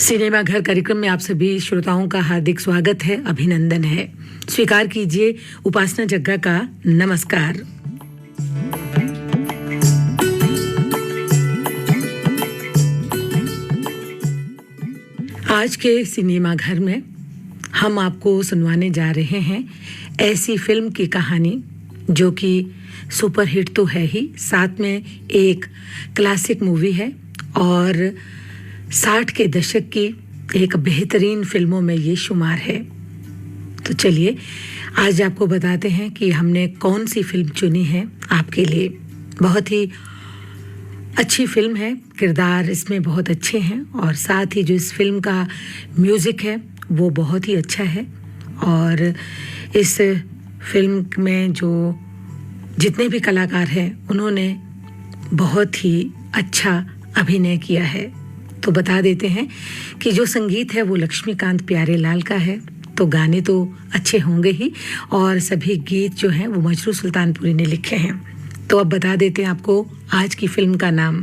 Cinema घर कार्यक्रम में आप सभी श्रोताओं का हार्दिक स्वागत है, अभिनंदन है। स्वीकार कीजिए उपासना जग्गा का नमस्कार। आज के सिनेमा घर में हम आपको सुनवाने जा रहे हैं ऐसी फिल्म की कहानी जो कि सुपरहिट तो है ही, साथ में एक क्लासिक मूवी है और 60 के दशक की एक बेहतरीन फिल्मों में ये शुमार है। तो चलिए आज आपको बताते हैं कि हमने कौन सी फिल्म चुनी है आपके लिए। बहुत ही अच्छी फिल्म है, किरदार इसमें बहुत अच्छे हैं और साथ ही जो इस फिल्म का म्यूज़िक है वो बहुत ही अच्छा है। और इस फिल्म में जो जितने भी कलाकार हैं उन्होंने बहुत ही अच्छा अभिनय किया है। तो बता देते हैं कि जो संगीत है वो लक्ष्मीकांत प्यारेलाल का है, तो गाने तो अच्छे होंगे ही और सभी गीत जो हैं वो मजरू सुल्तानपुरी ने लिखे हैं। तो अब बता देते हैं आपको आज की फिल्म का नाम,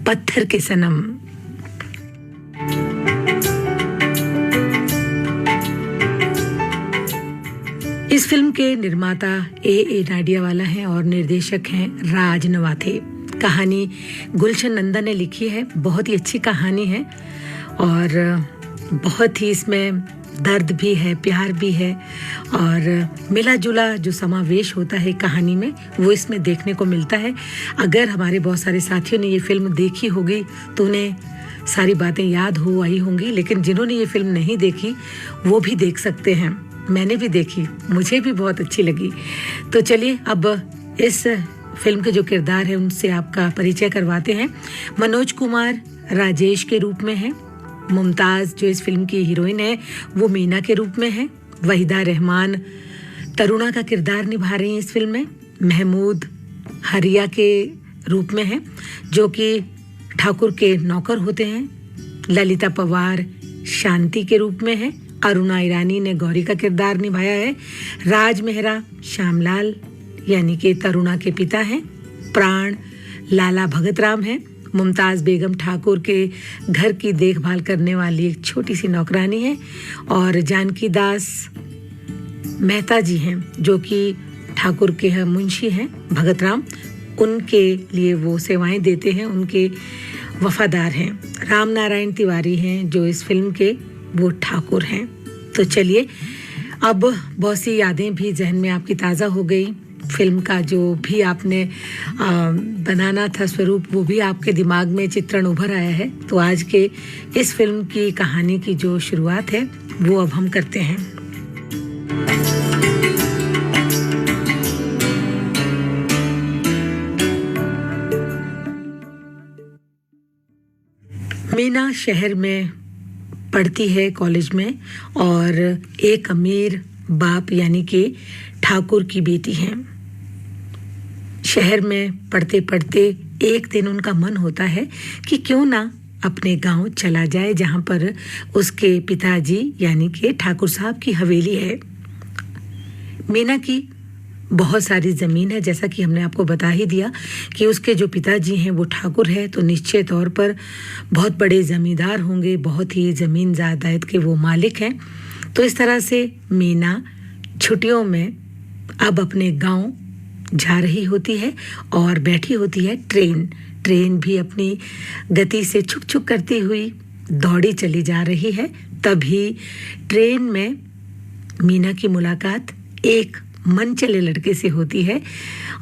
पत्थर के सनम। इस फिल्म के निर्माता ए नाडियावाला हैं और निर्देशक हैं राज नवाथे। कहानी गुलशन नंदा ने लिखी है। बहुत ही अच्छी कहानी है और बहुत ही इसमें दर्द भी है, प्यार भी है और मिला जुला जो समावेश होता है कहानी में वो इसमें देखने को मिलता है। अगर हमारे बहुत सारे साथियों ने ये फिल्म देखी होगी तो उन्हें सारी बातें याद हो आई होंगी, लेकिन जिन्होंने ये फिल्म नहीं देखी वो भी देख सकते हैं। मैंने भी देखी, मुझे भी बहुत अच्छी लगी। तो चलिए अब इस फिल्म के जो किरदार है उनसे आपका परिचय करवाते हैं। मनोज कुमार राजेश के रूप में है। मुमताज जो इस फिल्म की हीरोइन है वो मीना के रूप में है। वहीदा रहमान तरुणा का किरदार निभा रही हैं इस फिल्म में। महमूद हरिया के रूप में है जो कि ठाकुर के नौकर होते हैं। ललिता पवार शांति के रूप में है। अरुणा ईरानी ने गौरी का किरदार निभाया है। राज मेहरा श्यामलाल यानी कि तरुणा के पिता हैं। प्राण लाला भगत राम हैं। मुमताज बेगम ठाकुर के घर की देखभाल करने वाली एक छोटी सी नौकरानी है। और जानकी दास मेहता जी हैं जो कि ठाकुर के मुंशी हैं भगत राम, उनके लिए वो सेवाएं देते हैं, उनके वफादार हैं। राम नारायण तिवारी हैं जो इस फिल्म के वो ठाकुर हैं। तो चलिए अब बहुत सी यादें भी जहन में आपकी ताज़ा हो गई। फिल्म का जो भी आपने बनाना था स्वरूप वो भी आपके दिमाग में चित्रण उभर आया है। तो आज के इस फिल्म की कहानी की जो शुरुआत है वो अब हम करते हैं। मीना शहर में पढ़ती है कॉलेज में और एक अमीर बाप यानी कि ठाकुर की बेटी है। शहर में पढ़ते पढ़ते एक दिन उनका मन होता है कि क्यों ना अपने गांव चला जाए जहां पर उसके पिताजी यानी कि ठाकुर साहब की हवेली है। मीना की बहुत सारी ज़मीन है, जैसा कि हमने आपको बता ही दिया कि उसके जो पिताजी हैं वो ठाकुर है, तो निश्चित तौर पर बहुत बड़े ज़मींदार होंगे, बहुत ही ज़मीन जायदाद के वो मालिक हैं। तो इस तरह से मीना छुट्टियों में अब अपने गांव जा रही होती है और बैठी होती है ट्रेन भी अपनी गति से छुक छुक करती हुई दौड़ी चली जा रही है। तभी ट्रेन में मीना की मुलाकात एक मनचले लड़के से होती है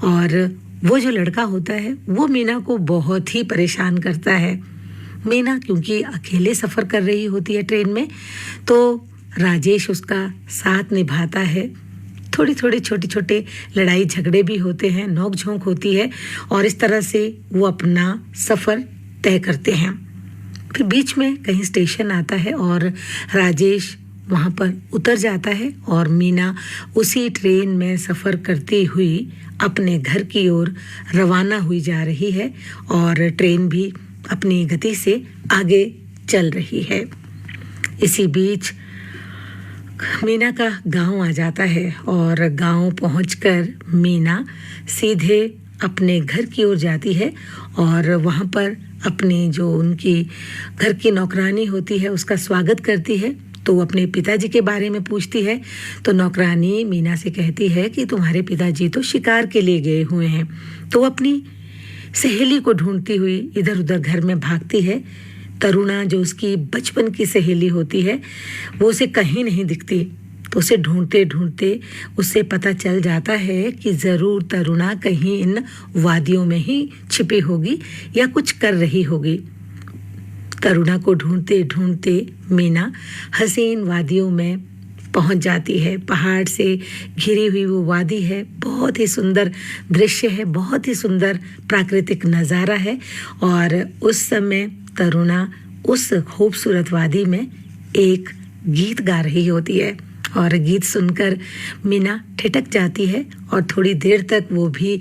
और वो जो लड़का होता है वो मीना को बहुत ही परेशान करता है। मीना क्योंकि अकेले सफ़र कर रही होती है ट्रेन में, तो राजेश उसका साथ निभाता है। थोड़ी थोड़ी छोटे छोटे लड़ाई झगड़े भी होते हैं, नोक झोंक होती है और इस तरह से वो अपना सफ़र तय करते हैं। फिर बीच में कहीं स्टेशन आता है और राजेश वहाँ पर उतर जाता है और मीना उसी ट्रेन में सफ़र करती हुई अपने घर की ओर रवाना हुई जा रही है और ट्रेन भी अपनी गति से आगे चल रही है। इसी बीच मीना का गांव आ जाता है और गांव पहुंचकर मीना सीधे अपने घर की ओर जाती है और वहाँ पर अपनी जो उनकी घर की नौकरानी होती है उसका स्वागत करती है, तो वो अपने पिताजी के बारे में पूछती है। तो नौकरानी मीना से कहती है कि तुम्हारे पिताजी तो शिकार के लिए गए हुए हैं। तो वो अपनी सहेली को ढूंढती हुई इधर उधर घर में भागती है। तरुणा जो उसकी बचपन की सहेली होती है वो उसे कहीं नहीं दिखती। तो उसे ढूंढते ढूंढते उससे पता चल जाता है कि ज़रूर तरुणा कहीं इन वादियों में ही छिपी होगी या कुछ कर रही होगी। तरुणा को ढूंढते ढूंढते मीना हसीन वादियों में पहुंच जाती है। पहाड़ से घिरी हुई वो वादी है, बहुत ही सुंदर दृश्य है, बहुत ही सुंदर प्राकृतिक नज़ारा है। और उस समय तरुणा उस खूबसूरत वादी में एक गीत गा रही होती है और गीत सुनकर मीना ठिठक जाती है और थोड़ी देर तक वो भी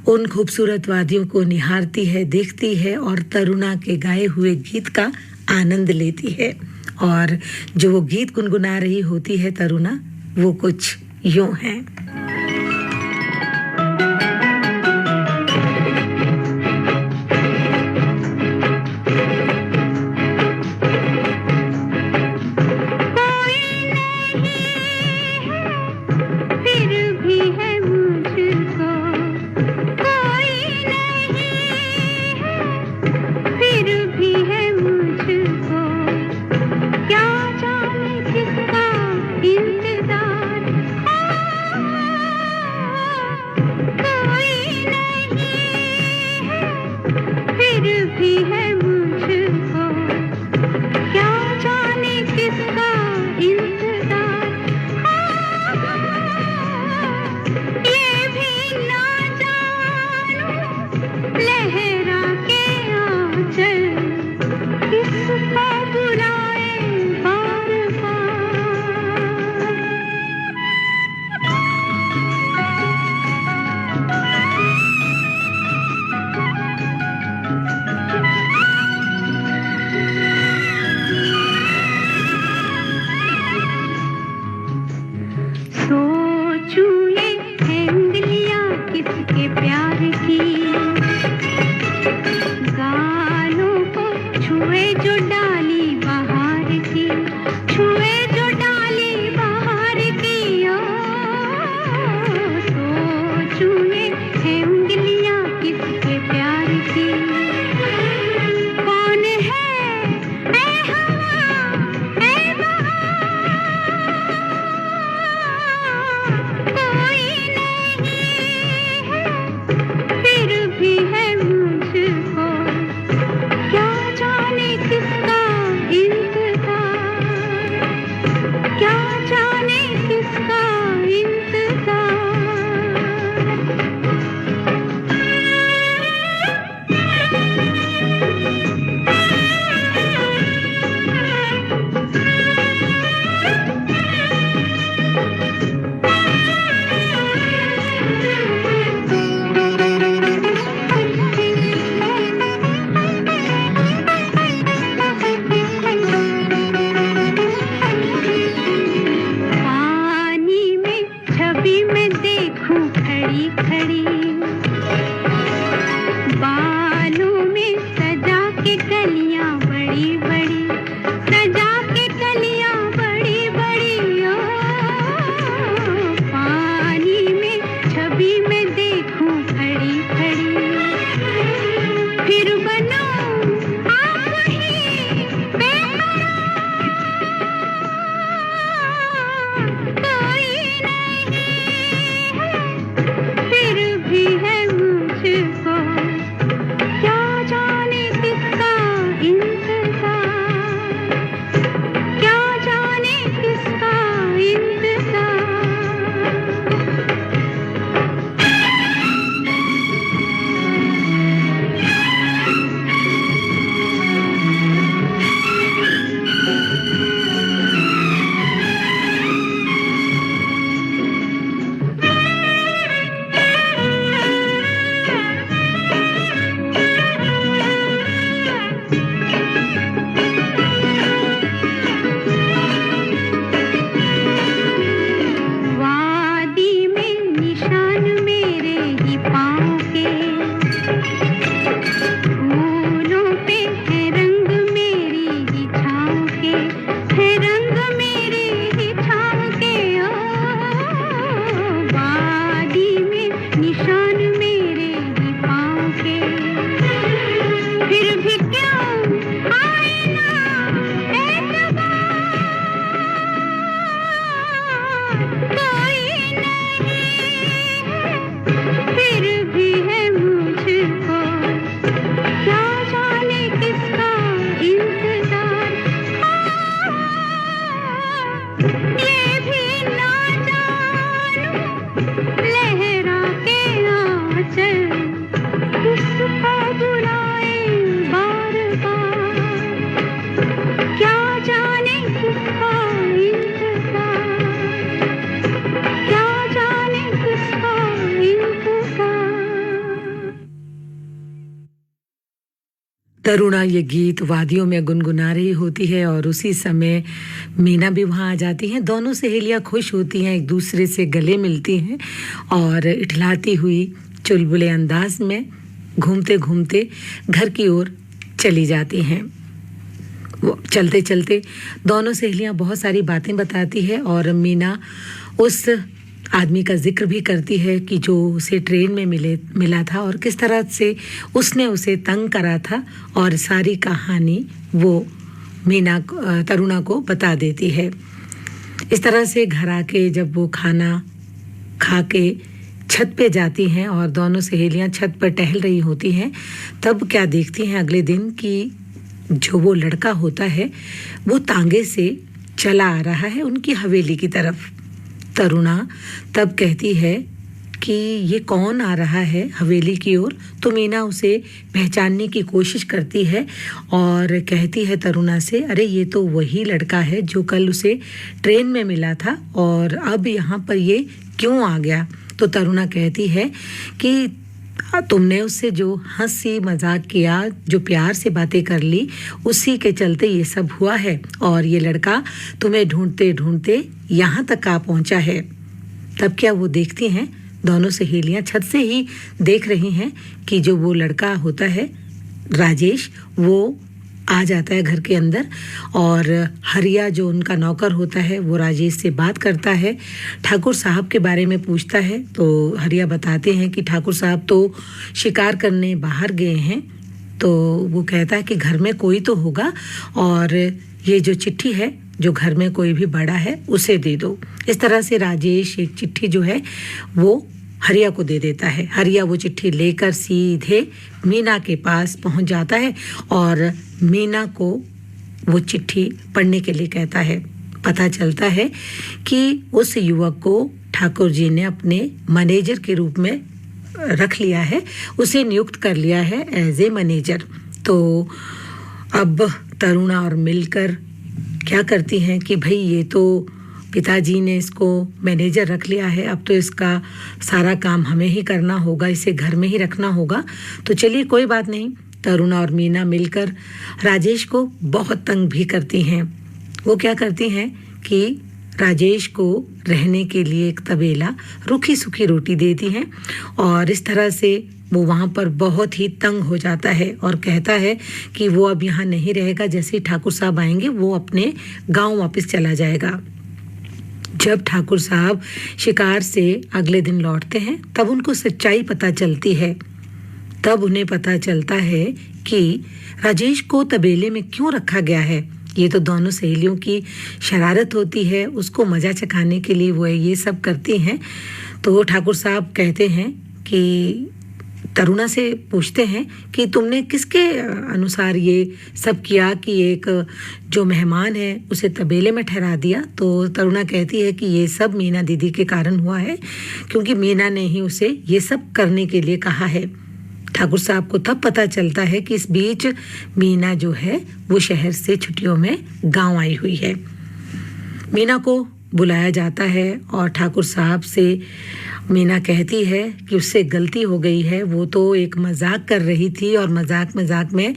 उन खूबसूरत वादियों को निहारती है, देखती है और तरुणा के गाए हुए गीत का आनंद लेती है। और जो वो गीत गुनगुना रही होती है तरुणा, वो कुछ यूं है। तरुणा ये गीत वादियों में गुनगुना रही होती है और उसी समय मीना भी वहाँ आ जाती हैं। दोनों सहेलियाँ खुश होती हैं, एक दूसरे से गले मिलती हैं और इठलाती हुई चुलबुले अंदाज में घूमते घूमते घर की ओर चली जाती हैं। वो चलते चलते दोनों सहेलियाँ बहुत सारी बातें बताती है और मीना उस आदमी का जिक्र भी करती है कि जो उसे ट्रेन में मिला था और किस तरह से उसने उसे तंग करा था, और सारी कहानी वो तरुणा को बता देती है। इस तरह से घर आके जब वो खाना खा के छत पे जाती हैं और दोनों सहेलियां छत पर टहल रही होती हैं, तब क्या देखती हैं अगले दिन कि जो वो लड़का होता है वो तांगे से चला आ रहा है उनकी हवेली की तरफ। तरुणा तब कहती है कि ये कौन आ रहा है हवेली की ओर, तो मीना उसे पहचानने की कोशिश करती है और कहती है तरुणा से, अरे ये तो वही लड़का है जो कल उसे ट्रेन में मिला था और अब यहाँ पर ये क्यों आ गया। तो तरुणा कहती है कि तुमने उससे जो हंसी मजाक किया, जो प्यार से बातें कर ली, उसी के चलते ये सब हुआ है और ये लड़का तुम्हें ढूंढते ढूंढते यहाँ तक आ पहुँचा है। तब क्या वो देखती हैं, दोनों सहेलियाँ छत से ही देख रही हैं कि जो वो लड़का होता है राजेश, वो आ जाता है घर के अंदर और हरिया जो उनका नौकर होता है वो राजेश से बात करता है, ठाकुर साहब के बारे में पूछता है। तो हरिया बताते हैं कि ठाकुर साहब तो शिकार करने बाहर गए हैं। तो वो कहता है कि घर में कोई तो होगा और ये जो चिट्ठी है जो घर में कोई भी बड़ा है उसे दे दो। इस तरह से राजेश एक चिट्ठी जो है वो हरिया को दे देता है। हरिया वो चिट्ठी लेकर सीधे मीना के पास पहुंच जाता है और मीना को वो चिट्ठी पढ़ने के लिए कहता है। पता चलता है कि उस युवक को ठाकुर जी ने अपने मैनेजर के रूप में रख लिया है, उसे नियुक्त कर लिया है एज ए मैनेजर। तो अब तरुणा और मिलकर क्या करती हैं कि भाई ये तो पिताजी ने इसको मैनेजर रख लिया है, अब तो इसका सारा काम हमें ही करना होगा, इसे घर में ही रखना होगा। तो चलिए कोई बात नहीं, तरुणा और मीना मिलकर राजेश को बहुत तंग भी करती हैं। वो क्या करती हैं कि राजेश को रहने के लिए एक तबेला, रूखी सूखी रोटी देती हैं और इस तरह से वो वहाँ पर बहुत ही तंग हो जाता है और कहता है कि वो अब यहाँ नहीं रहेगा, जैसे ही ठाकुर साहब आएंगे वो अपने गांव वापस चला जाएगा। जब ठाकुर साहब शिकार से अगले दिन लौटते हैं तब उनको सच्चाई पता चलती है। तब उन्हें पता चलता है कि राजेश को तबेले में क्यों रखा गया है। ये तो दोनों सहेलियों की शरारत होती है, उसको मजा चखाने के लिए वो ये सब करती हैं। तो ठाकुर साहब कहते हैं कि तरुणा से पूछते हैं कि तुमने किसके अनुसार ये सब किया कि एक जो मेहमान है उसे तबेले में ठहरा दिया। तो तरुणा कहती है कि ये सब मीना दीदी के कारण हुआ है, क्योंकि मीना ने ही उसे ये सब करने के लिए कहा है। ठाकुर साहब को तब पता चलता है कि इस बीच मीना जो है वो शहर से छुट्टियों में गांव आई हुई है। मीना को बुलाया जाता है और ठाकुर साहब से मीना कहती है कि उससे गलती हो गई है, वो तो एक मजाक कर रही थी और मजाक में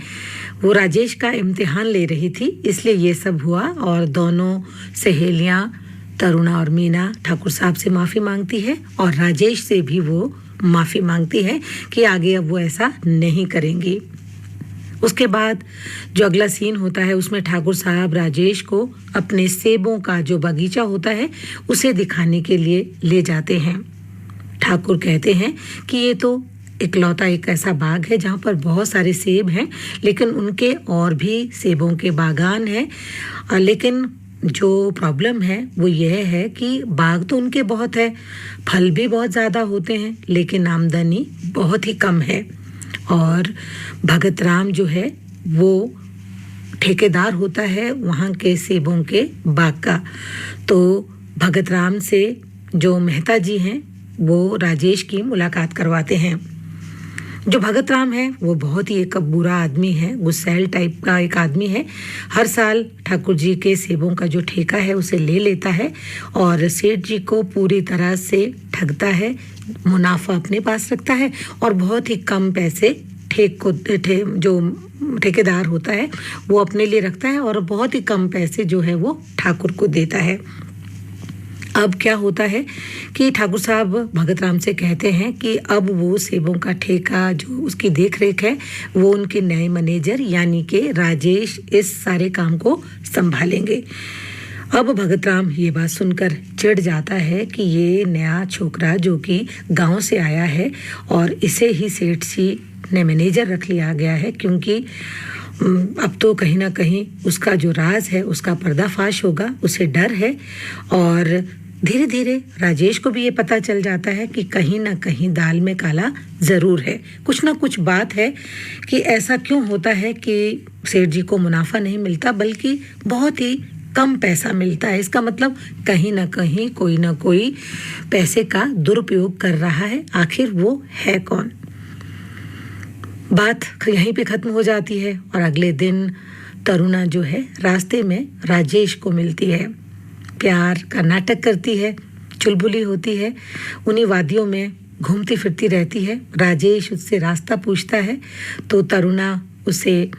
वो राजेश का इम्तिहान ले रही थी, इसलिए ये सब हुआ। और दोनों सहेलियां तरुणा और मीना ठाकुर साहब से माफ़ी मांगती है और राजेश से भी वो माफ़ी मांगती है कि आगे अब वो ऐसा नहीं करेंगी। उसके बाद जो अगला सीन होता है उसमें ठाकुर साहब राजेश को अपने सेबों का जो बगीचा होता है उसे दिखाने के लिए ले जाते हैं। ठाकुर कहते हैं कि ये तो इकलौता एक ऐसा बाग है जहाँ पर बहुत सारे सेब हैं, लेकिन उनके और भी सेबों के बागान हैं। लेकिन जो प्रॉब्लम है वो यह है कि बाग तो उनके बहुत है, फल भी बहुत ज़्यादा होते हैं, लेकिन आमदनी बहुत ही कम है। और भगत राम जो है वो ठेकेदार होता है वहाँ के सेबों के बाग का। तो भगत राम से जो मेहता जी हैं वो राजेश की मुलाकात करवाते हैं। जो भगत राम है वो बहुत ही एक बुरा आदमी है, गुस्सैल टाइप का एक आदमी है। हर साल ठाकुर जी के सेबों का जो ठेका है उसे ले लेता है और सेठ जी को पूरी तरह से ठगता है, मुनाफा अपने पास रखता है और बहुत ही कम पैसे जो ठेकेदार होता है वो अपने लिए रखता है और बहुत ही कम पैसे जो है वो ठाकुर को देता है। अब क्या होता है कि ठाकुर साहब भगत राम से कहते हैं कि अब वो सेबों का ठेका जो उसकी देख रेख है वो उनके नए मैनेजर यानी कि राजेश इस सारे काम को संभालेंगे। अब भगत राम ये बात सुनकर चिढ़ जाता है कि ये नया छोकरा जो कि गांव से आया है और इसे ही सेठ जी ने मैनेजर रख लिया गया है, क्योंकि अब तो कहीं ना कहीं उसका जो राज है उसका पर्दाफाश होगा, उसे डर है। और धीरे धीरे राजेश को भी ये पता चल जाता है कि कहीं ना कहीं दाल में काला ज़रूर है, कुछ ना कुछ बात है कि ऐसा क्यों होता है कि सेठ जी को मुनाफा नहीं मिलता बल्कि बहुत ही कम पैसा मिलता है। इसका मतलब कहीं ना कोई पैसे का दुरुपयोग कर रहा है। आखिर वो है कौन? बात यहीं पे ख़त्म हो जाती है और अगले दिन तरुणा जो है रास्ते में राजेश को मिलती है, प्यार का नाटक करती है, चुलबुली होती है, उन्हीं वादियों में घूमती फिरती रहती है। राजेश उससे रास्ता पूछता है तो तरुणा उसे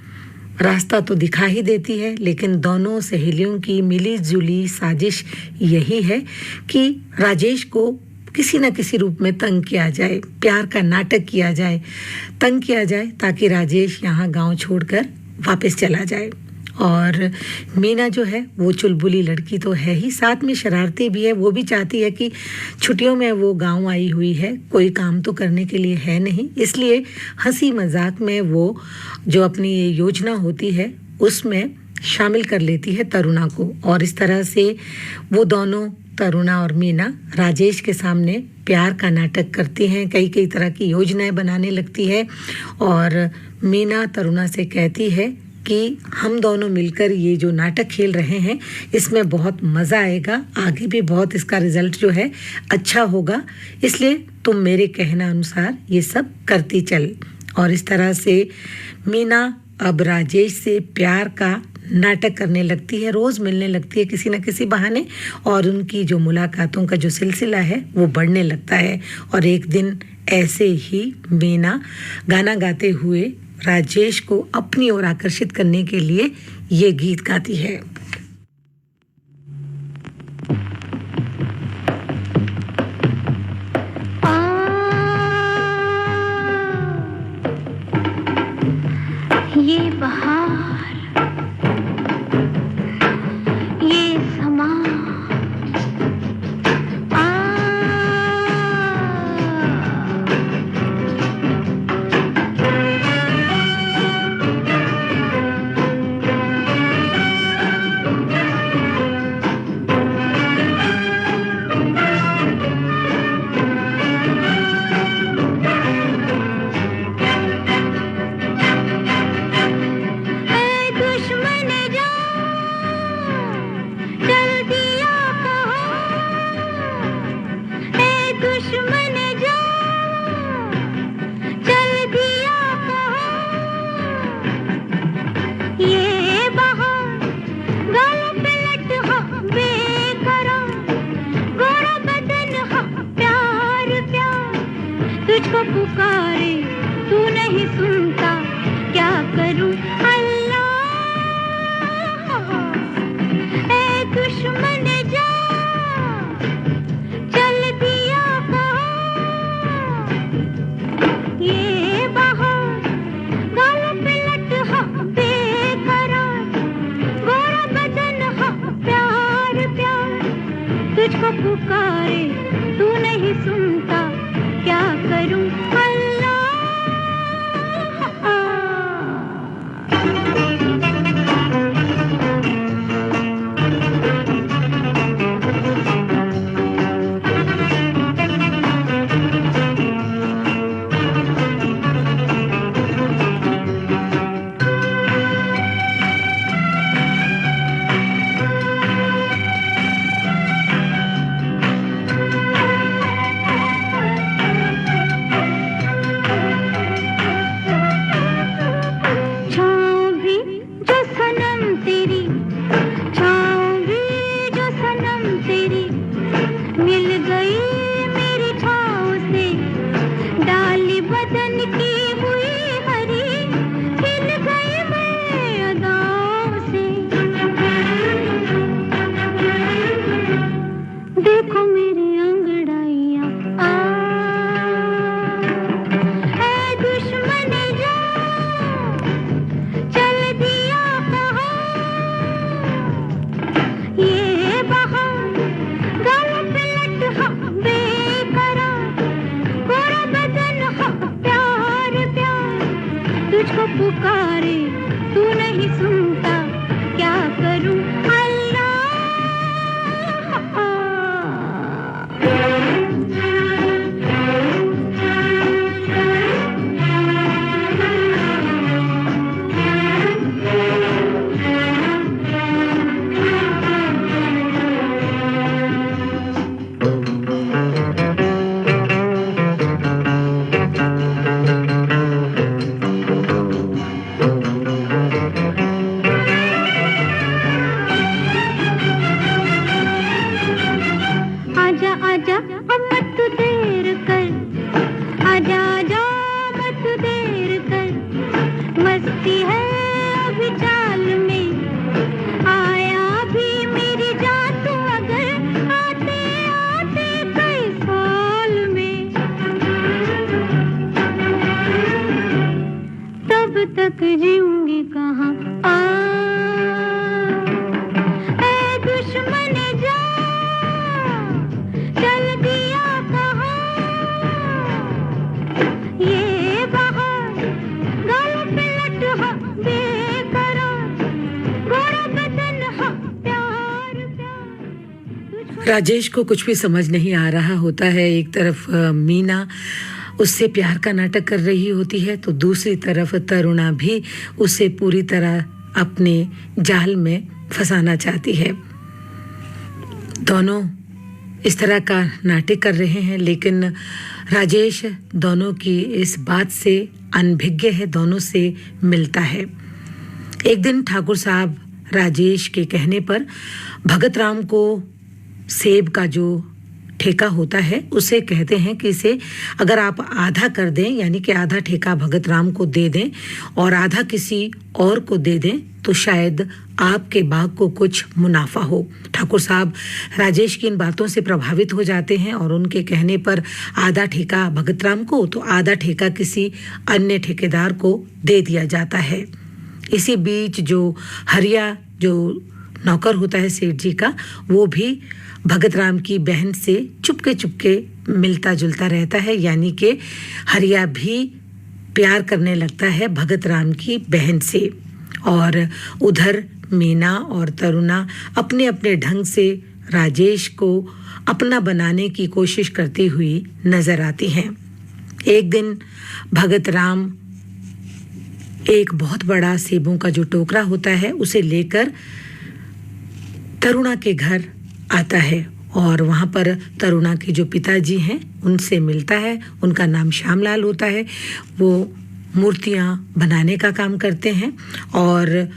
रास्ता तो दिखा ही देती है, लेकिन दोनों सहेलियों की मिली जुली साजिश यही है कि राजेश को किसी न किसी रूप में तंग किया जाए, प्यार का नाटक किया जाए, तंग किया जाए ताकि राजेश यहाँ गांव छोड़कर वापस चला जाए। और मीना जो है वो चुलबुली लड़की तो है ही, साथ में शरारती भी है। वो भी चाहती है कि छुट्टियों में वो गांव आई हुई है, कोई काम तो करने के लिए है नहीं, इसलिए हंसी मजाक में वो जो अपनी योजना होती है उसमें शामिल कर लेती है तरुणा को। और इस तरह से वो दोनों, तरुणा और मीना, राजेश के सामने प्यार का नाटक करती हैं, कई तरह की योजनाएं बनाने लगती है। और मीना तरुणा से कहती है कि हम दोनों मिलकर ये जो नाटक खेल रहे हैं इसमें बहुत मज़ा आएगा, आगे भी बहुत इसका रिजल्ट जो है अच्छा होगा, इसलिए तुम मेरे कहना अनुसार ये सब करती चल। और इस तरह से मीना अब राजेश से प्यार का नाटक करने लगती है, रोज़ मिलने लगती है किसी न किसी बहाने, और उनकी जो मुलाकातों का जो सिलसिला है वो बढ़ने लगता है। और एक दिन ऐसे ही मीना गाना गाते हुए राजेश को अपनी ओर आकर्षित करने के लिए ये गीत गाती है। ये बहार, ये समा, तुझको पुकारे तू नहीं सुनता, क्या करूं अल्लाह। ए दुश्मन जा चल दिया कहाँ, ये बहार गालों पे लट हाँ बेकरार, गोरा बदन हाँ प्यार प्यार, तुझको पुकारे तू नहीं सुनता, क्या करूं अल्लाह। राजेश को कुछ भी समझ नहीं आ रहा होता है। एक तरफ मीना उससे प्यार का नाटक कर रही होती है तो दूसरी तरफ तरुणा भी उसे पूरी तरह अपने जाल में फंसाना चाहती है। दोनों इस तरह का नाटक कर रहे हैं, लेकिन राजेश दोनों की इस बात से अनभिज्ञ है, दोनों से मिलता है। एक दिन ठाकुर साहब राजेश के कहने पर भगत राम को सेब का जो ठेका होता है उसे कहते हैं कि इसे अगर आप आधा कर दें, यानी कि आधा ठेका भगत राम को दे दें और आधा किसी और को दे दें तो शायद आपके बाग को कुछ मुनाफा हो। ठाकुर साहब राजेश की इन बातों से प्रभावित हो जाते हैं और उनके कहने पर आधा ठेका भगत राम को तो आधा ठेका किसी अन्य ठेकेदार को दे दिया जाता है। इसी बीच जो हरिया जो नौकर होता है सेठ जी का, वो भी भगत राम की बहन से चुपके चुपके मिलता जुलता रहता है, यानी कि हरिया भी प्यार करने लगता है भगत राम की बहन से। और उधर मीना और तरुणा अपने अपने ढंग से राजेश को अपना बनाने की कोशिश करती हुई नजर आती हैं। एक दिन भगत राम एक बहुत बड़ा सेबों का जो टोकरा होता है उसे लेकर तरुणा के घर आता है और वहाँ पर तरुणा के जो पिताजी हैं उनसे मिलता है। उनका नाम श्यामलाल होता है। वो मूर्तियाँ बनाने का काम करते हैं और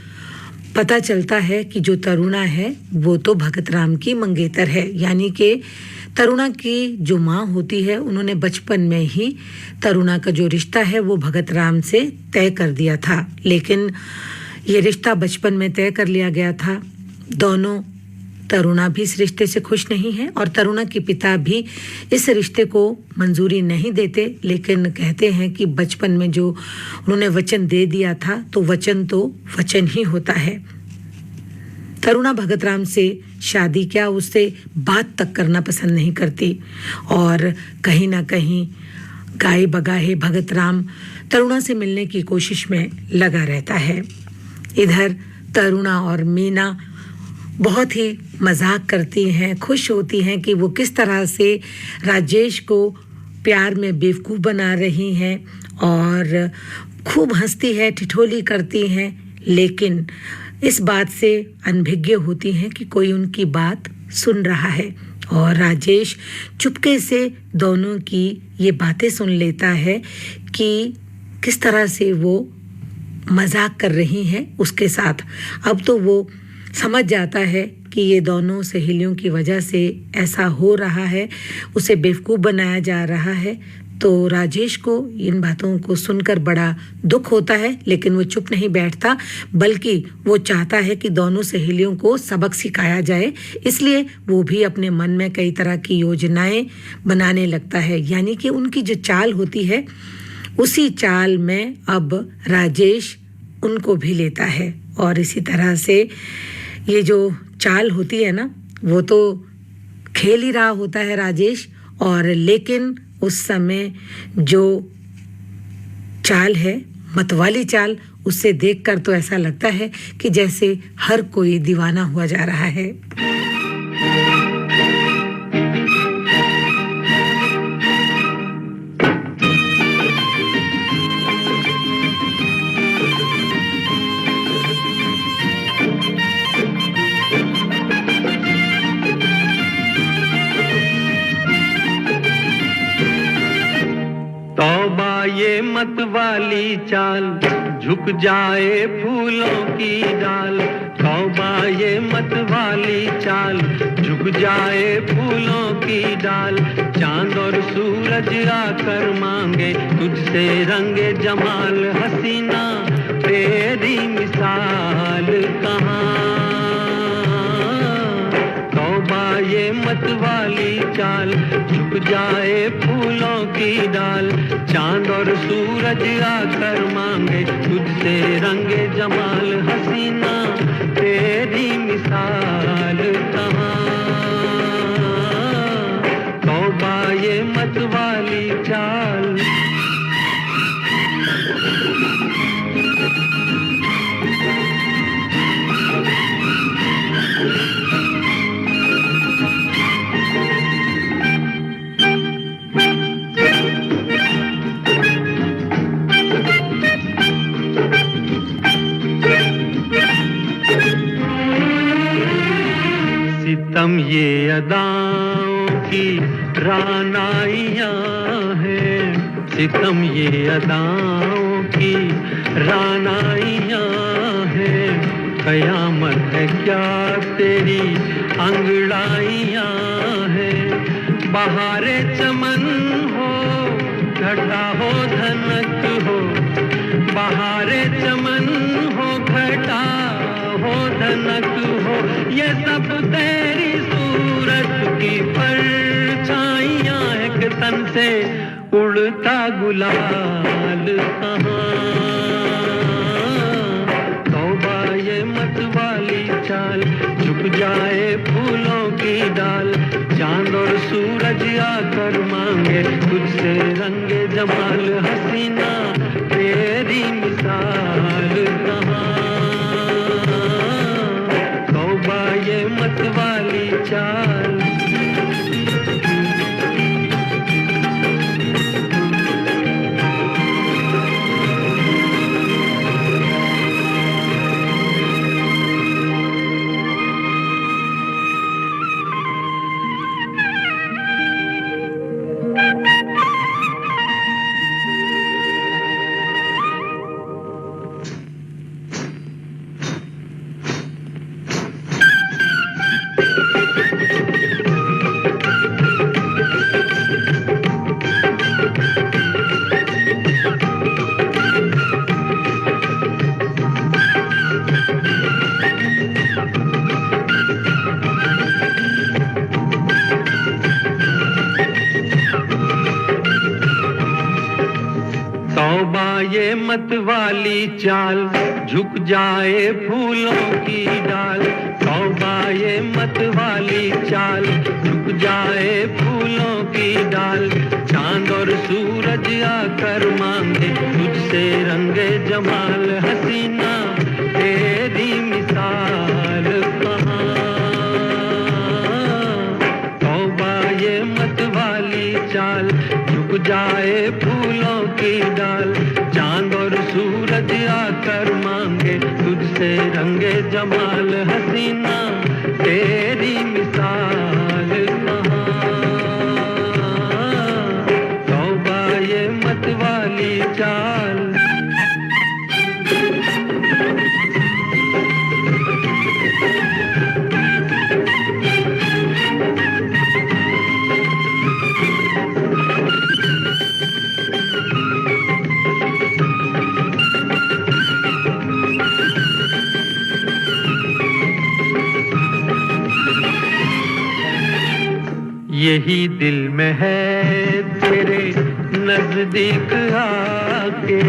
पता चलता है कि जो तरुणा है वो तो भगत राम की मंगेतर है, यानी कि तरुणा की जो माँ होती है उन्होंने बचपन में ही तरुणा का जो रिश्ता है वो भगत राम से तय कर दिया था। लेकिन ये रिश्ता बचपन में तय कर लिया गया था। दोनों तरुणा भी इस रिश्ते से खुश नहीं है और तरुणा के पिता भी इस रिश्ते को मंजूरी नहीं देते, लेकिन कहते हैं कि बचपन में जो उन्होंने वचन दे दिया था तो वचन ही होता है। तरुणा भगत राम से शादी क्या उससे बात तक करना पसंद नहीं करती और कहीं ना कहीं गाए बगाए भगत राम तरुणा से मिलने की कोशिश में लगा रहता है। इधर तरुणा और मीना बहुत ही मजाक करती हैं, खुश होती हैं कि वो किस तरह से राजेश को प्यार में बेवकूफ़ बना रही हैं और खूब हंसती है, ठिठोली करती हैं, लेकिन इस बात से अनभिज्ञ होती हैं कि कोई उनकी बात सुन रहा है। और राजेश चुपके से दोनों की ये बातें सुन लेता है कि किस तरह से वो मजाक कर रही हैं उसके साथ। अब तो वो समझ जाता है कि ये दोनों सहेलियों की वजह से ऐसा हो रहा है, उसे बेवकूफ़ बनाया जा रहा है। तो राजेश को इन बातों को सुनकर बड़ा दुख होता है, लेकिन वो चुप नहीं बैठता, बल्कि वो चाहता है कि दोनों सहेलियों को सबक सिखाया जाए। इसलिए वो भी अपने मन में कई तरह की योजनाएं बनाने लगता है, यानी कि उनकी जो चाल होती है उसी चाल में अब राजेश उनको भी लेता है। और इसी तरह से ये जो चाल होती है ना, वो तो खेल ही रहा होता है राजेश, और लेकिन उस समय जो चाल है, मतवाली चाल, उससे देखकर तो ऐसा लगता है कि जैसे हर कोई दीवाना हुआ जा रहा है। ये मत वाली चाल, झुक जाए फूलों की डाल। तौबा ये मत वाली चाल, झुक जाए फूलों की डाल। चांद और सूरज आकर मांगे तुझसे रंगे जमाल। हसीना तेरी मिसाल कहाँ। तौबा ये मत वाली चाल, झुक जाए फूलों की डाल। चांद और सूरज आकर मांगे तुझसे रंगे जमाल। हसीना तेरी मिसाल कहाँ। तौबा ये मत वाली चाल। सितम ये अदाओं की रानाइयाँ हैं, सितम ये अदाओं की रानाइयाँ हैं, कयामत है क्या तेरी अंगड़ाइयाँ हैं, बहारे चमन हो घटा हो धनक हो, बहारे चमन हो घटा हो धनक हो, ये सब तेरी सूरत की परछाइयाँ हैं कि तन से उड़ता गुलाल कहाँ, तौबा ये मत वाली चाल, झुक जाए फूलों की डाल, चांद और सूरज आकर मांगे तुझसे रंगे जमाल, हसीना तेरी मिसाल कहाँ, तौबा ये मत वाली चाल। तौबा ये मत वाली चाल, झुक जाए फूलों की डाल, तौबा ये मत वाली चाल, झुक जाए फूलों की डाल, चांद और सूरज आकर मांगे तुझसे रंगे जमाल, हसीना तेरी मिसाल कहाँ, तौबा ये मत वाली चाल, झुक जाए फूलों की डाल, चांद और सूरज आकर मांगे तुझसे रंगे जमाल, हसीना तेरी मिसाल कहाँ, तौबा ये मत वाली चाल। यही दिल में है तेरे नजदीक आके,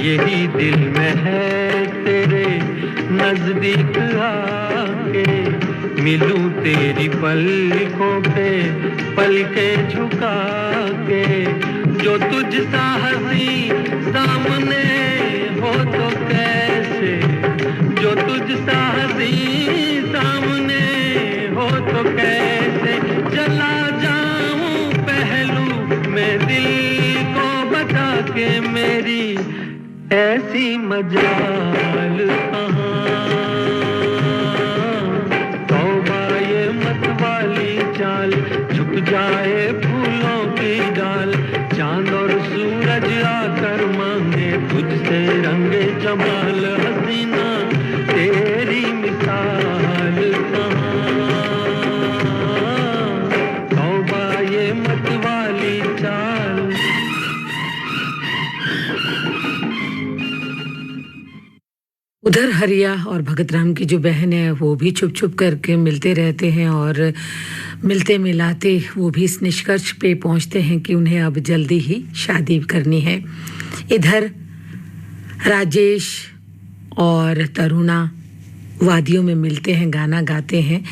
यही दिल में है तेरे नजदीक आके, मिलूं तेरी पलकों पे पलकें झुका के, जो तुझ सा हंसी सामने हो तो कैसे, जो तुझ सा हंसी सामने हो तो कैसे, चला जाऊं पहलू में दिल को बता के, मेरी ऐसी मजाल कहाँ, तौबा ये मत वाली चाल, झुक जाए फूलों की डाल, चांद और सूरज आकर मांगे तुझसे रंगे जमाल, हसीना तेरी मिसाल कहाँ, तौबा ये मत वाली चाल। उधर हरिया और भगत राम की जो बहन है वो भी छुप छुप करके मिलते रहते हैं और मिलते मिलाते वो भी इस निष्कर्ष पे पहुंचते हैं कि उन्हें अब जल्दी ही शादी करनी है। इधर राजेश और तरुणा वादियों में मिलते हैं, गाना गाते हैं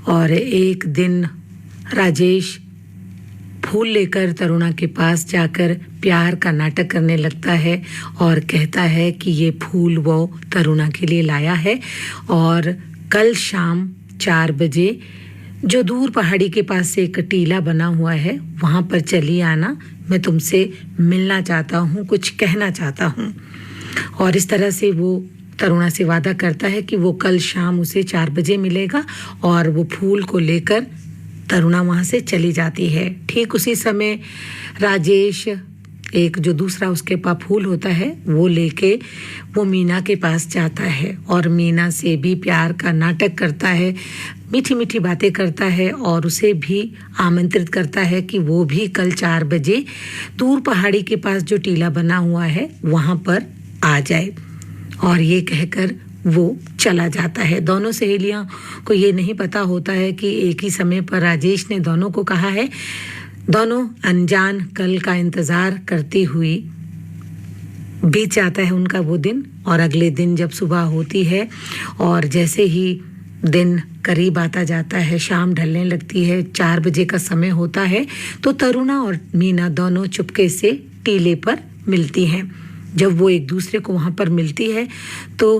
और एक दिन राजेश फूल लेकर तरुणा के पास जाकर प्यार का नाटक करने लगता है और कहता है कि ये फूल वो तरुणा के लिए लाया है और कल शाम 4 बजे जो दूर पहाड़ी के पास से एक टीला बना हुआ है वहाँ पर चली आना, मैं तुमसे मिलना चाहता हूँ, कुछ कहना चाहता हूँ। और इस तरह से वो तरुणा से वादा करता है कि वो कल शाम उसे 4 बजे मिलेगा और वो फूल को लेकर तरुणा वहाँ से चली जाती है। ठीक उसी समय राजेश एक जो दूसरा उसके पास फूल होता है वो लेके वो मीना के पास जाता है और मीना से भी प्यार का नाटक करता है, मीठी मीठी बातें करता है और उसे भी आमंत्रित करता है कि वो भी कल 4 बजे दूर पहाड़ी के पास जो टीला बना हुआ है वहाँ पर आ जाए। और ये कहकर वो चला जाता है। दोनों सहेलियों को ये नहीं पता होता है कि एक ही समय पर राजेश ने दोनों को कहा है। दोनों अनजान कल का इंतज़ार करती हुई बीत जाता है उनका वो दिन। और अगले दिन जब सुबह होती है और जैसे ही दिन करीब आता जाता है, शाम ढलने लगती है, 4 बजे का समय होता है, तो तरुणा और मीना दोनों चुपके से टीले पर मिलती हैं। जब वो एक दूसरे को वहाँ पर मिलती है तो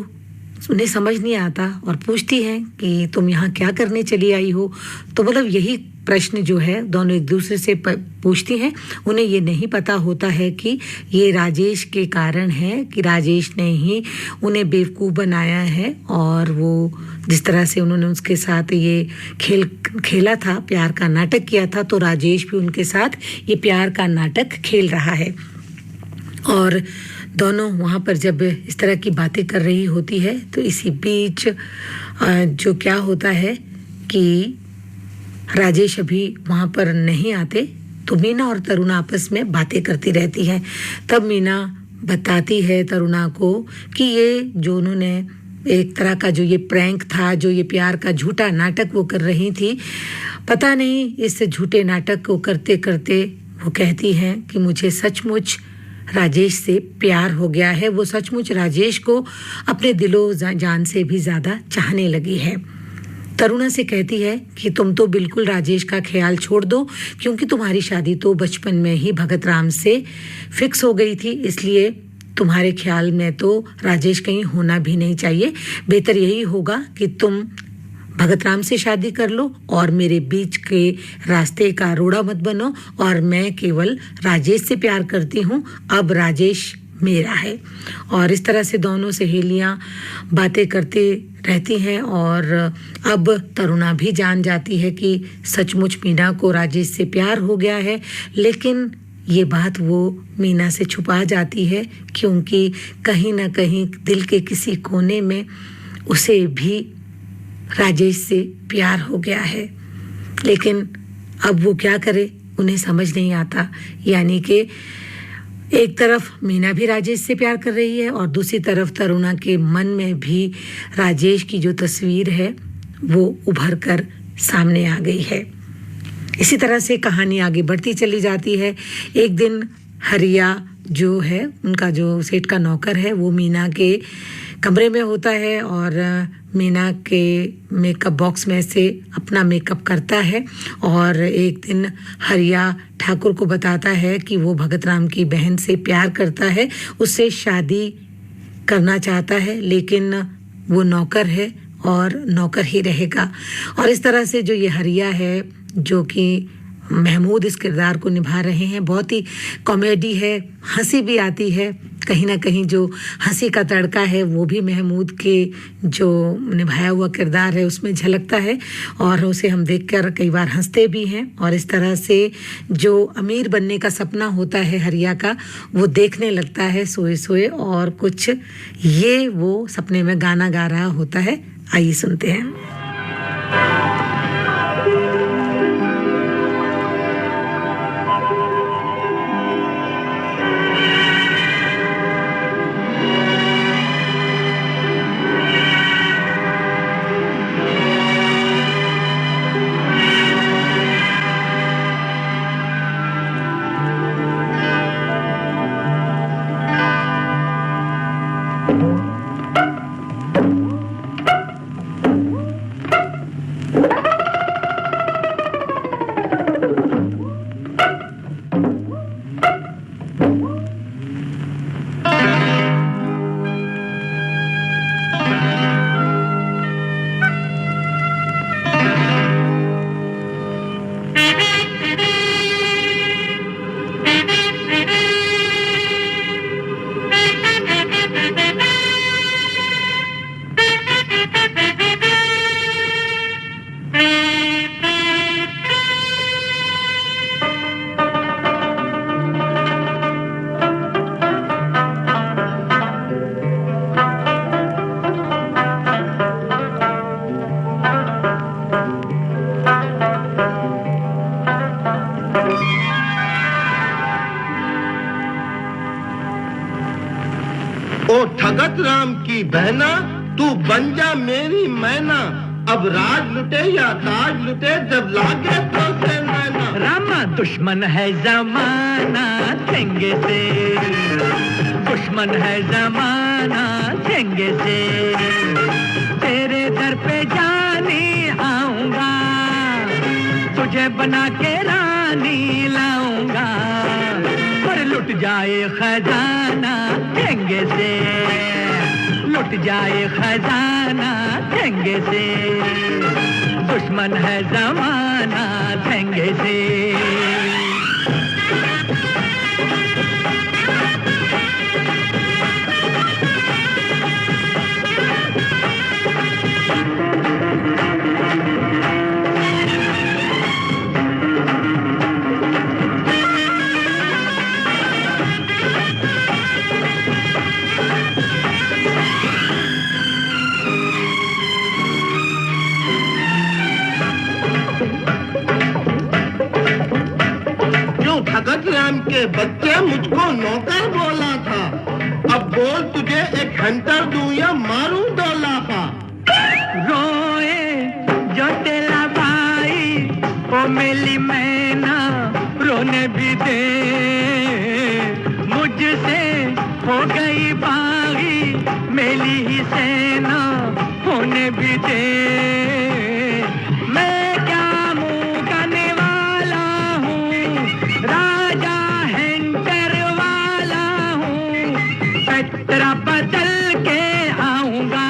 उन्हें समझ नहीं आता और पूछती हैं कि तुम यहाँ क्या करने चली आई हो। तो मतलब यही प्रश्न जो है दोनों एक दूसरे से पूछती हैं। उन्हें ये नहीं पता होता है कि ये राजेश के कारण है, कि राजेश ने ही उन्हें बेवकूफ़ बनाया है और वो जिस तरह से उन्होंने उसके साथ ये खेल खेला था, प्यार का नाटक किया था, तो राजेश भी उनके साथ ये प्यार का नाटक खेल रहा है। और दोनों वहाँ पर जब इस तरह की बातें कर रही होती है तो इसी बीच जो क्या होता है कि राजेश अभी वहाँ पर नहीं आते, तो मीना और तरुणा आपस में बातें करती रहती हैं। तब मीना बताती है तरुणा को कि ये जो उन्होंने एक तरह का जो ये प्रैंक था, जो ये प्यार का झूठा नाटक वो कर रही थी, पता नहीं इस झूठे नाटक को करते करते वो कहती हैं कि मुझे सचमुच राजेश से प्यार हो गया है। वो सचमुच राजेश को अपने दिलो जान से भी ज़्यादा चाहने लगी है। तरुणा से कहती है कि तुम तो बिल्कुल राजेश का ख्याल छोड़ दो, क्योंकि तुम्हारी शादी तो बचपन में ही भगत राम से फिक्स हो गई थी, इसलिए तुम्हारे ख्याल में तो राजेश कहीं होना भी नहीं चाहिए। बेहतर यही होगा कि तुम भगत राम से शादी कर लो और मेरे बीच के रास्ते का रोड़ा मत बनो, और मैं केवल राजेश से प्यार करती हूँ, अब राजेश मेरा है। और इस तरह से दोनों सहेलियाँ बातें करती रहती हैं। और अब तरुणा भी जान जाती है कि सचमुच मीना को राजेश से प्यार हो गया है, लेकिन ये बात वो मीना से छुपा जाती है, क्योंकि कहीं ना कहीं दिल के किसी कोने में उसे भी राजेश से प्यार हो गया है। लेकिन अब वो क्या करे, उन्हें समझ नहीं आता। यानी कि एक तरफ मीना भी राजेश से प्यार कर रही है और दूसरी तरफ तरुणा के मन में भी राजेश की जो तस्वीर है वो उभर कर सामने आ गई है। इसी तरह से कहानी आगे बढ़ती चली जाती है। एक दिन हरिया जो है, उनका जो सेठ का नौकर है, वो मीना के कमरे में होता है और मीना के मेकअप बॉक्स में से अपना मेकअप करता है। और एक दिन हरिया ठाकुर को बताता है कि वो भगत राम की बहन से प्यार करता है, उससे शादी करना चाहता है, लेकिन वो नौकर है और नौकर ही रहेगा। और इस तरह से जो ये हरिया है, जो कि महमूद इस किरदार को निभा रहे हैं, बहुत ही कॉमेडी है, हंसी भी आती है। कहीं ना कहीं जो हंसी का तड़का है वो भी महमूद के जो निभाया हुआ किरदार है उसमें झलकता है और उसे हम देखकर कई बार हंसते भी हैं। और इस तरह से जो अमीर बनने का सपना होता है हरिया का, वो देखने लगता है सोए सोए, और कुछ ये वो सपने में गाना गा रहा होता है। आइए सुनते हैं। भगत राम की बहना, तू बन जा मेरी मैना। अब राज लुटे या ताज लुटे, जब लागे तो से नैना। रामा दुश्मन है जमाना चंगे से, दुश्मन है जमाना चंगे से। तेरे दर पे जाने आऊंगा, तुझे बना के रानी लाऊंगा। पर लुट जाए खजाना चंगे से, लुट जाए खजाना चंगे से। दुश्मन है जमाना चंगे से। भगत राम के बच्चे मुझको नौकर बोला था। अब बोल तुझे एक घंटर दूं या मारूं 2 लाफा। रोए जो तेरा भाई ओ मेरी मैना, रोने भी दे। मुझसे हो गई बागी मेरी ही सेना, होने भी दे। बदल के आऊंगा,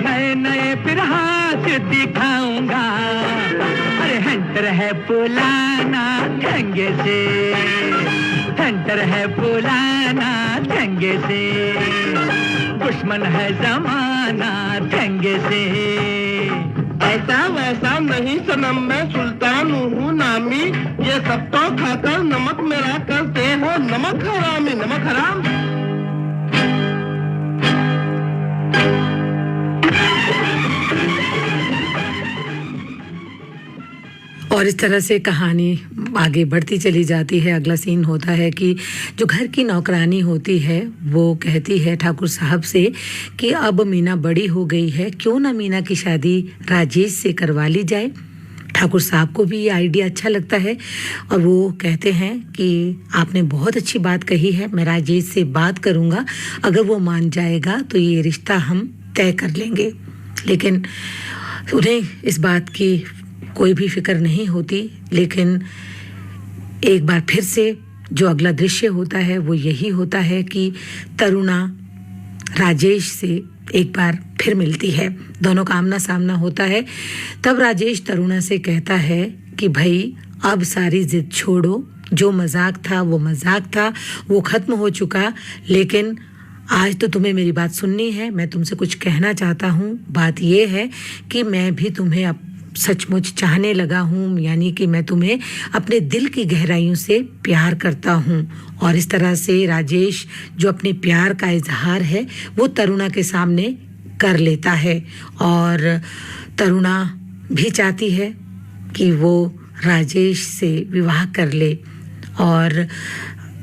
नए नए फिर हाथ दिखाऊंगा। अरे हंटर है पुलाना चंगे से, हंटर है पुलाना चंगे से। दुश्मन है जमाना चंगे से। ऐसा वैसा नहीं सनम, मैं सुल्तान हूँ नामी। ये सब तो खाकर नमक मेरा करते हो नमक हरामी, नमक हराम। और इस तरह से कहानी आगे बढ़ती चली जाती है। अगला सीन होता है कि जो घर की नौकरानी होती है वो कहती है ठाकुर साहब से कि अब मीना बड़ी हो गई है, क्यों ना मीना की शादी राजेश से करवा ली जाए। ठाकुर साहब को भी ये आइडिया अच्छा लगता है और वो कहते हैं कि आपने बहुत अच्छी बात कही है, मैं राजेश से बात करूँगा, अगर वो मान जाएगा तो ये रिश्ता हम तय कर लेंगे। लेकिन उन्हें इस बात की कोई भी फिक्र नहीं होती। लेकिन एक बार फिर से जो अगला दृश्य होता है वो यही होता है कि तरुणा राजेश से एक बार फिर मिलती है, दोनों का आमना सामना होता है। तब राजेश तरुणा से कहता है कि भाई अब सारी जिद छोड़ो, जो मजाक था वो मजाक था, वो खत्म हो चुका। लेकिन आज तो तुम्हें मेरी बात सुननी है, मैं तुमसे कुछ कहना चाहता हूँ। बात ये है कि मैं भी तुम्हें अब सचमुच चाहने लगा हूँ, यानी कि मैं तुम्हें अपने दिल की गहराइयों से प्यार करता हूँ। और इस तरह से राजेश जो अपने प्यार का इजहार है वो तरुणा के सामने कर लेता है और तरुणा भी चाहती है कि वो राजेश से विवाह कर ले। और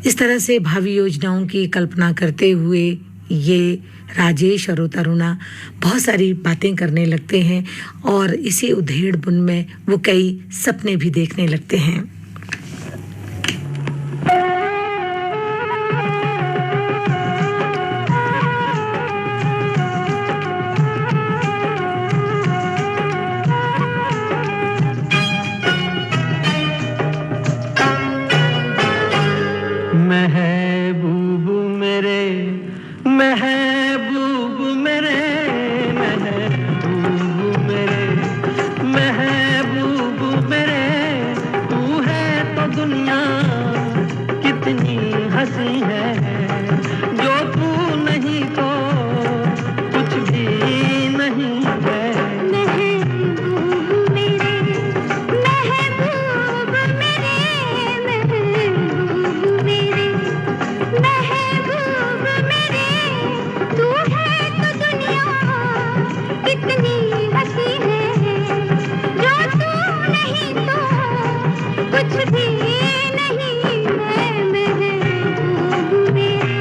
इस तरह से भावी योजनाओं की कल्पना करते हुए ये राजेश और तरुणा बहुत सारी बातें करने लगते हैं और इसी उधेड़ बुन में वो कई सपने भी देखने लगते हैं। महबूब मेरे, महबूब मेरे, महबूब मेरे, महबूब मेरे, तू है तो दुनिया कितनी हंसी है, जो तू नहीं तो कुछ भी नहीं है। महबूब मेरे, महबूब मेरे, महबूब मेरे, महबूब मेरे, तू है तो दुनिया कितनी हंसी है, जो तू नहीं तो कुछ भी नहीं है। महबूब मेरे।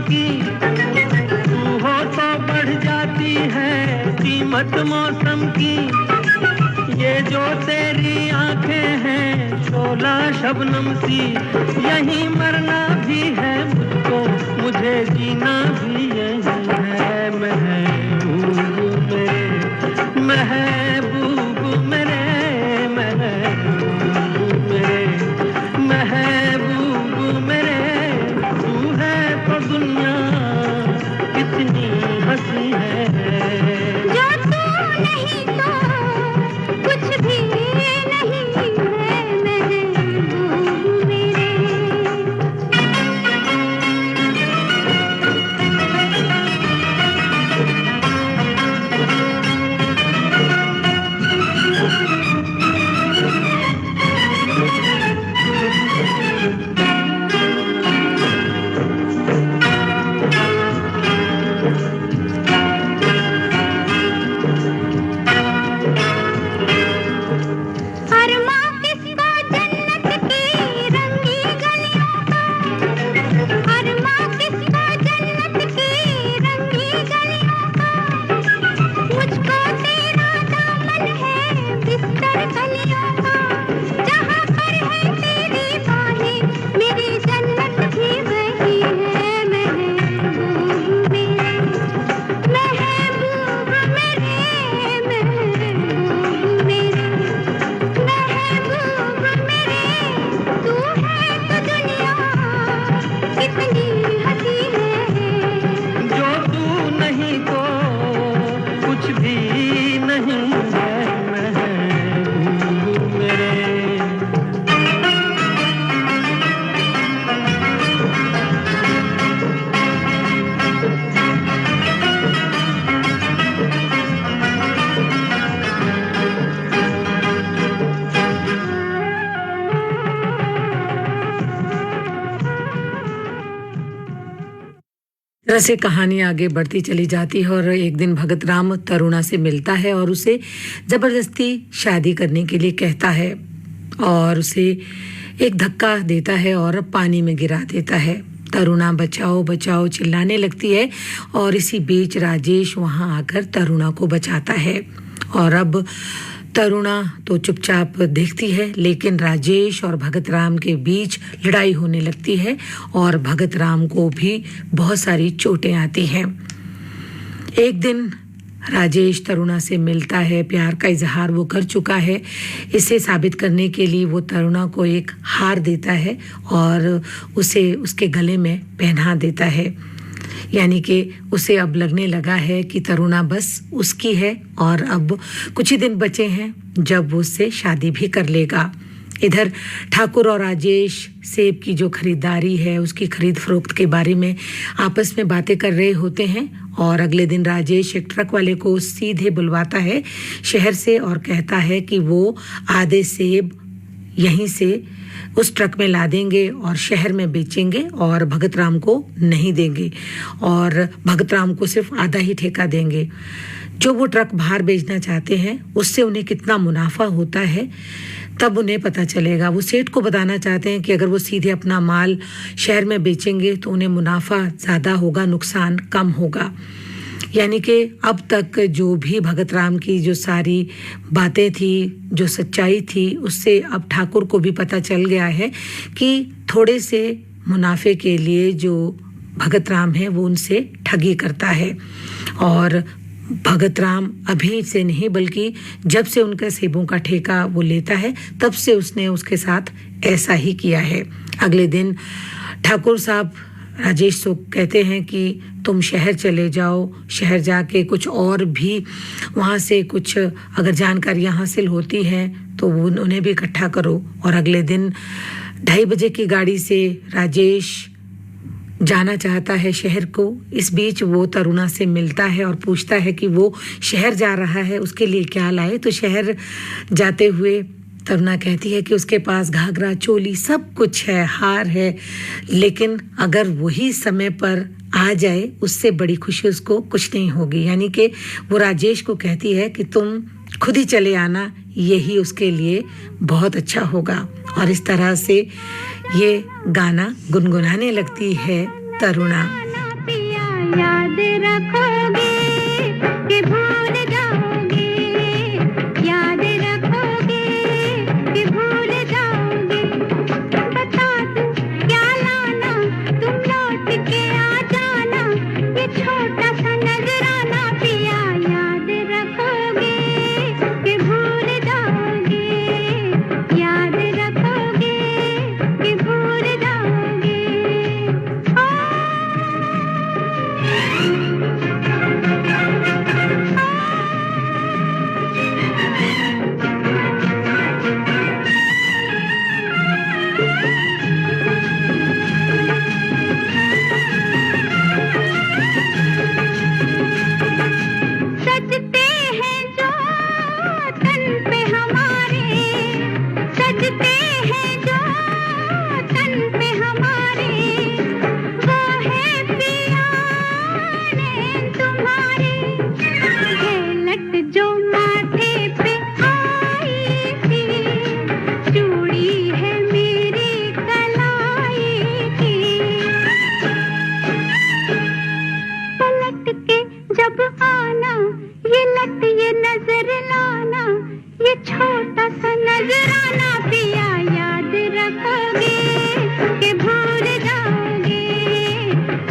की, तू हो तो बढ़ जाती है कीमत मौसम की। ये जो तेरी आंखें हैं शोला शबनम सी, यहीं मरना भी है मुझको, मुझे जीना भी यहीं है। महबूब मेरे, महबूब मेरे, महबूब मेरे, महबूब मेरे, तू है तो दुनिया कितनी हंसी है। जो तू नहीं तो कुछ भी नहीं है महबूब मेरे। अरमां किसको जन्नत की रंगी गलियों का, अरमां किसको जन्नत की रंगी गलियों का। मुझको तेरा दामन है बिस्तर कलियों का, जहाँ पर है तेरी बाहें मेरी जन्नत भी वही है। महबूब मेरे, महबूब मेरे, महबूब मेरे, महबूब मेरे, तू है तो दुनिया कितनी हंसी है। जो तू नहीं तो कुछ भी नहीं है महबूब मेरे। तरह से कहानी आगे बढ़ती चली जाती है और एक दिन भगत राम तरुणा से मिलता है और उसे जबरदस्ती शादी करने के लिए कहता है और उसे एक धक्का देता है और पानी में गिरा देता है। तरुणा बचाओ बचाओ चिल्लाने लगती है और इसी बीच राजेश वहां आकर तरुणा को बचाता है। और अब तरुणा तो चुपचाप देखती है, लेकिन राजेश और भगत राम के बीच लड़ाई होने लगती है और भगत राम को भी बहुत सारी चोटें आती हैं। एक दिन राजेश तरुणा से मिलता है, प्यार का इजहार वो कर चुका है। इसे साबित करने के लिए वो तरुणा को एक हार देता है और उसे उसके गले में पहना देता है। यानी कि उसे अब लगने लगा है कि तरुणा बस उसकी है और अब कुछ ही दिन बचे हैं जब वो उससे शादी भी कर लेगा। इधर ठाकुर और राजेश सेब की जो खरीदारी है उसकी खरीद फरोख्त के बारे में आपस में बातें कर रहे होते हैं और अगले दिन राजेश एक ट्रक वाले को सीधे बुलवाता है शहर से और कहता है कि वो आधे सेब यहीं से उस ट्रक में ला देंगे और शहर में बेचेंगे और भगत राम को नहीं देंगे और भगत राम को सिर्फ आधा ही ठेका देंगे। जो वो ट्रक बाहर बेचना चाहते हैं उससे उन्हें कितना मुनाफा होता है तब उन्हें पता चलेगा। वो सेठ को बताना चाहते हैं कि अगर वो सीधे अपना माल शहर में बेचेंगे तो उन्हें मुनाफा ज़्यादा होगा, नुकसान कम होगा। यानी कि अब तक जो भी भगत राम की जो सारी बातें थी, जो सच्चाई थी, उससे अब ठाकुर को भी पता चल गया है कि थोड़े से मुनाफे के लिए जो भगत राम है वो उनसे ठगी करता है। और भगत राम अभी से नहीं बल्कि जब से उनका सेबों का ठेका वो लेता है तब से उसने उसके साथ ऐसा ही किया है। अगले दिन ठाकुर साहब राजेश को कहते हैं कि तुम शहर चले जाओ, शहर जाके कुछ और भी वहाँ से कुछ अगर जानकारियाँ हासिल होती हैं तो उन्हें भी इकट्ठा करो। और अगले दिन 2:30 बजे की गाड़ी से राजेश जाना चाहता है शहर को। इस बीच वो तरुणा से मिलता है और पूछता है कि वो शहर जा रहा है, उसके लिए क्या लाए। तो शहर जाते हुए तरुणा कहती है कि उसके पास घाघरा, चोली सब कुछ है, हार है, लेकिन अगर वही समय पर आ जाए उससे बड़ी खुशी उसको कुछ नहीं होगी। यानी कि वो राजेश को कहती है कि तुम खुद ही चले आना, यही उसके लिए बहुत अच्छा होगा। और इस तरह से ये गाना गुनगुनाने लगती है तरुणा। याद रखोगे कि भूल जाओगे, याद रखोगे कि भूल जाओगे। बता दूं क्या लाना, तुम लौट के आ जाना, ये छोटा सा नजराना पिया, याद रखोगे कि भूल जाओगे, याद रखोगे कि भूल जाओगे। सजते हैं जो तन पे हमारे, सजते हैं जो तन पे हमारे, वो है पिया ने तुम्हारे। है लट जो माथे पे आई थी, चूड़ी है मेरी कलाई की। पलट के जब आना, ये लट ये नजर लाना, ये छोटा सा नजराना पिया, याद रखोगे कि भूल जाओगे,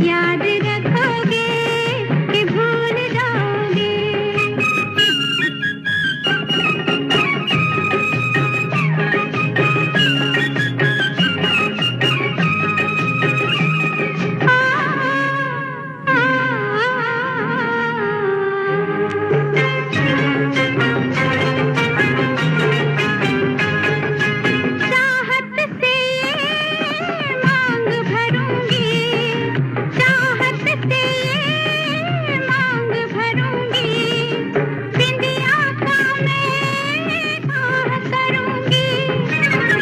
याद रखोगे कि भूल जाओगे। चाहत से ये मांग भरूंगी, चाहत से ये मांग भरूंगी, बिंदिया का मैं काह करूंगी।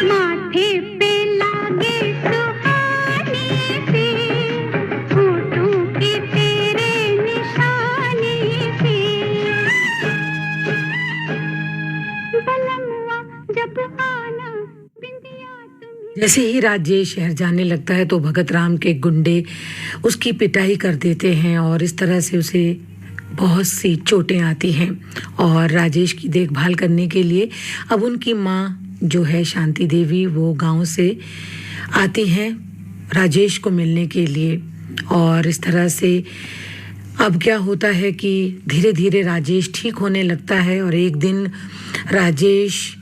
माथे पे लागे सुहानी सी, होठों की तेरे निशानी सी। बलमुआ जब आना, बिंदिया तुम्हें। जैसे ही राजेश शहर जाने लगता है तो भगत राम के गुंडे उसकी पिटाई कर देते हैं और इस तरह से उसे बहुत सी चोटें आती हैं। और राजेश की देखभाल करने के लिए अब उनकी माँ जो है शांति देवी, वो गांव से आती हैं राजेश को मिलने के लिए। और इस तरह से अब क्या होता है कि धीरे धीरे राजेश ठीक होने लगता है और एक दिन राजेश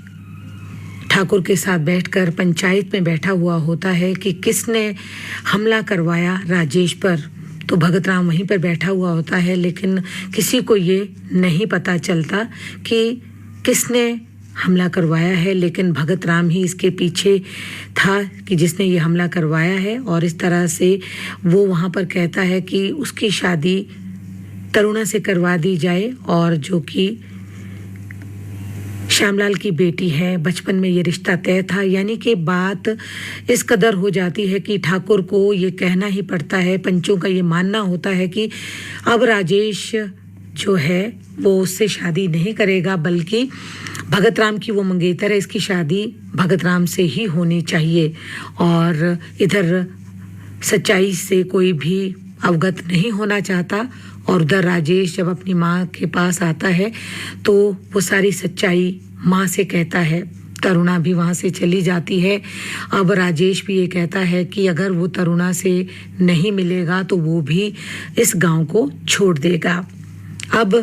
ठाकुर के साथ बैठकर पंचायत में बैठा हुआ होता है कि किसने हमला करवाया राजेश पर। तो भगत राम वहीं पर बैठा हुआ होता है, लेकिन किसी को ये नहीं पता चलता कि किसने हमला करवाया है, लेकिन भगत राम ही इसके पीछे था कि जिसने ये हमला करवाया है। और इस तरह से वो वहाँ पर कहता है कि उसकी शादी तरुणा से करवा दी जाए, और जो कि श्यामलाल की बेटी है। बचपन में ये रिश्ता तय था, यानी कि बात इस कदर हो जाती है कि ठाकुर को ये कहना ही पड़ता है, पंचों का ये मानना होता है कि अब राजेश जो है वो उससे शादी नहीं करेगा, बल्कि भगत राम की वो मंगेतर है, इसकी शादी भगत राम से ही होनी चाहिए। और इधर सच्चाई से कोई भी अवगत नहीं होना चाहता, और उधर राजेश जब अपनी माँ के पास आता है तो वो सारी सच्चाई माँ से कहता है। तरुणा भी वहाँ से चली जाती है। अब राजेश भी ये कहता है कि अगर वो तरुणा से नहीं मिलेगा तो वो भी इस गांव को छोड़ देगा। अब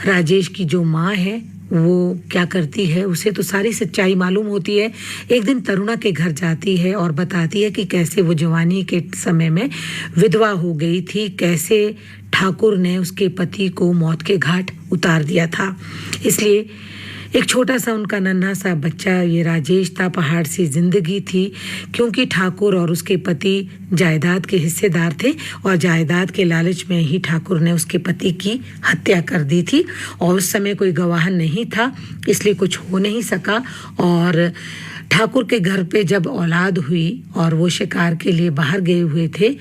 राजेश की जो माँ है वो क्या करती है, उसे तो सारी सच्चाई मालूम होती है। एक दिन तरुणा के घर जाती है और बताती है कि कैसे वो जवानी के समय में विधवा हो गई थी, कैसे ठाकुर ने उसके पति को मौत के घाट उतार दिया था। इसलिए एक छोटा सा उनका नन्हा सा बच्चा ये राजेश था। पहाड़ सी जिंदगी थी, क्योंकि ठाकुर और उसके पति जायदाद के हिस्सेदार थे और जायदाद के लालच में ही ठाकुर ने उसके पति की हत्या कर दी थी। और उस समय कोई गवाह नहीं था, इसलिए कुछ हो नहीं सका। और ठाकुर के घर पे जब औलाद हुई और वो शिकार के लिए बाहर गए हुए थे,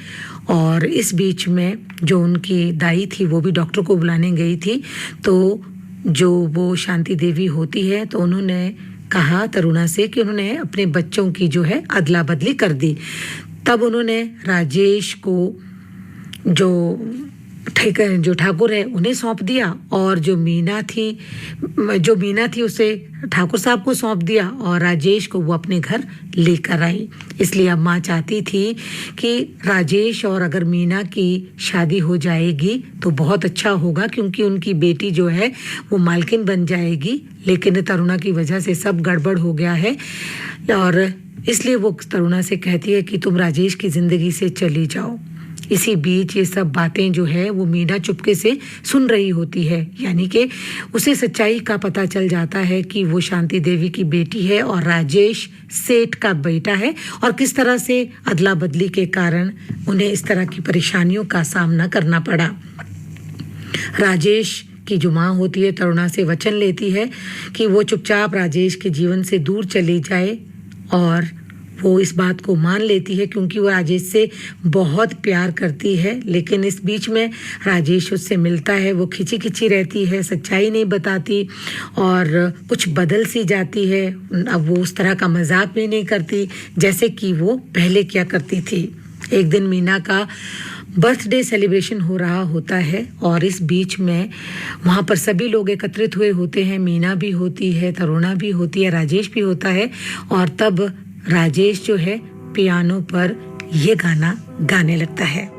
और इस बीच में जो उनकी दाई थी वो भी डॉक्टर को बुलाने गई थी, तो जो वो शांति देवी होती है तो उन्होंने कहा तरुणा से कि उन्होंने अपने बच्चों की जो है अदला बदली कर दी। तब उन्होंने राजेश को जो जो ठाकुर है उन्हें सौंप दिया, और जो मीना थी उसे ठाकुर साहब को सौंप दिया, और राजेश को वो अपने घर लेकर आई। इसलिए अब माँ चाहती थी कि राजेश और अगर मीना की शादी हो जाएगी तो बहुत अच्छा होगा, क्योंकि उनकी बेटी जो है वो मालकिन बन जाएगी। लेकिन तरुणा की वजह से सब गड़बड़ हो गया है, और इसलिए वो तरुणा से कहती है कि तुम राजेश की जिंदगी से चली जाओ। इसी बीच ये सब बातें जो है वो मीना चुपके से सुन रही होती है, यानी कि उसे सच्चाई का पता चल जाता है कि वो शांति देवी की बेटी है और राजेश सेठ का बेटा है, और किस तरह से अदला बदली के कारण उन्हें इस तरह की परेशानियों का सामना करना पड़ा। राजेश की जो माँ होती है तरुणा से वचन लेती है कि वो चुपचाप राजेश के जीवन से दूर चली जाए, और वो इस बात को मान लेती है क्योंकि वो राजेश से बहुत प्यार करती है। लेकिन इस बीच में राजेश उससे मिलता है, वो खिंची खिंची रहती है, सच्चाई नहीं बताती और कुछ बदल सी जाती है। अब वो उस तरह का मजाक भी नहीं करती जैसे कि वो पहले किया करती थी। एक दिन मीना का बर्थडे सेलिब्रेशन हो रहा होता है, और इस बीच में वहाँ पर सभी लोग एकत्रित हुए होते हैं। मीना भी होती है, तरुणा भी होती है, राजेश भी होता है, और तब राजेश जो है पियानो पर ये गाना गाने लगता है।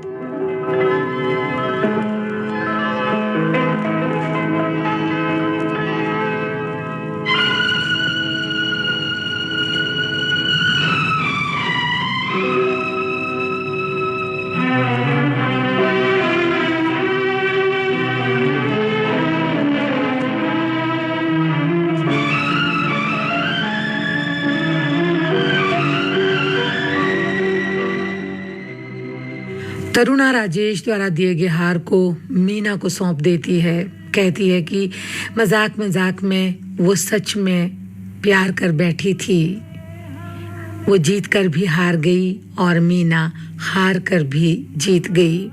तरुणा राजेश द्वारा दिए गए हार को मीना को सौंप देती है। कहती है कि मजाक मजाक में वो सच में प्यार कर बैठी थी, वो जीत कर भी हार गई और मीना हार कर भी जीत गई।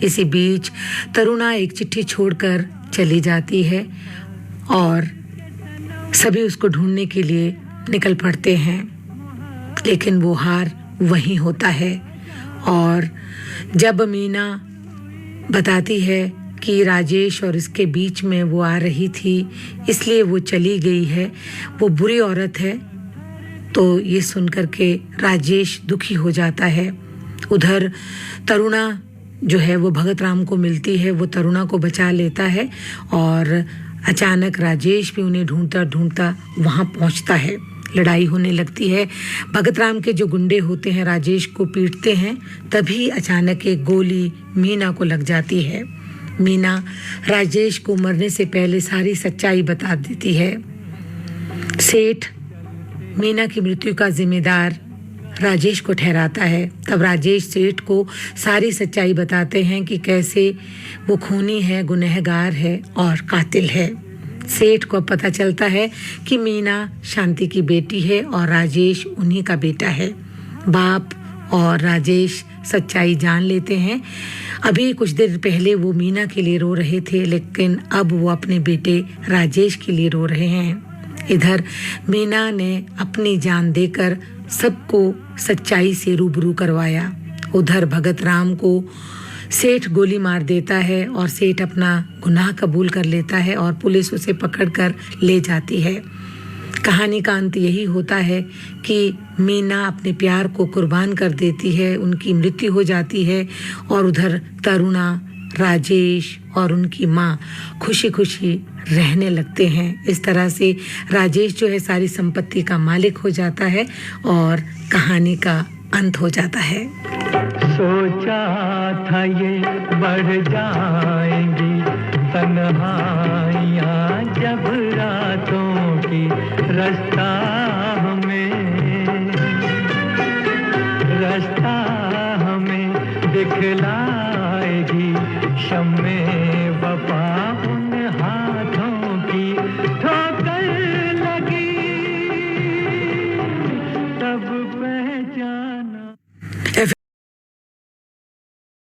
इसी बीच तरुणा एक चिट्ठी छोड़कर चली जाती है और सभी उसको ढूंढने के लिए निकल पड़ते हैं, लेकिन वो हार वहीं होता है। और जब मीना बताती है कि राजेश और इसके बीच में वो आ रही थी इसलिए वो चली गई है, वो बुरी औरत है, तो ये सुनकर के राजेश दुखी हो जाता है। उधर तरुणा जो है वो भगत राम को मिलती है, वो तरुणा को बचा लेता है और अचानक राजेश भी उन्हें ढूंढता ढूंढता वहाँ पहुँचता है। लड़ाई होने लगती है, भगत राम के जो गुंडे होते हैं राजेश को पीटते हैं, तभी अचानक एक गोली मीना को लग जाती है। मीना राजेश को मरने से पहले सारी सच्चाई बता देती है। सेठ मीना की मृत्यु का जिम्मेदार राजेश को ठहराता है। तब राजेश सेठ को सारी सच्चाई बताते हैं कि कैसे वो खूनी है, गुनहगार है और कातिल है। सेठ को पता चलता है कि मीना शांति की बेटी है और राजेश उन्हीं का बेटा है। बाप और राजेश सच्चाई जान लेते हैं। अभी कुछ देर पहले वो मीना के लिए रो रहे थे, लेकिन अब वो अपने बेटे राजेश के लिए रो रहे हैं। इधर मीना ने अपनी जान देकर सबको सच्चाई से रूबरू करवाया। उधर भगत राम को सेठ गोली मार देता है और सेठ अपना गुनाह कबूल कर लेता है और पुलिस उसे पकड़कर ले जाती है। कहानी का अंत यही होता है कि मीना अपने प्यार को कुर्बान कर देती है, उनकी मृत्यु हो जाती है और उधर तरुणा, राजेश और उनकी माँ खुशी खुशी रहने लगते हैं। इस तरह से राजेश जो है सारी संपत्ति का मालिक हो जाता है और कहानी का अंत हो जाता है। सोचा था ये बढ़ जाएंगी तन्हाइयाँ जब रातों की रास्ता हमें दिखलाएगी शम्मे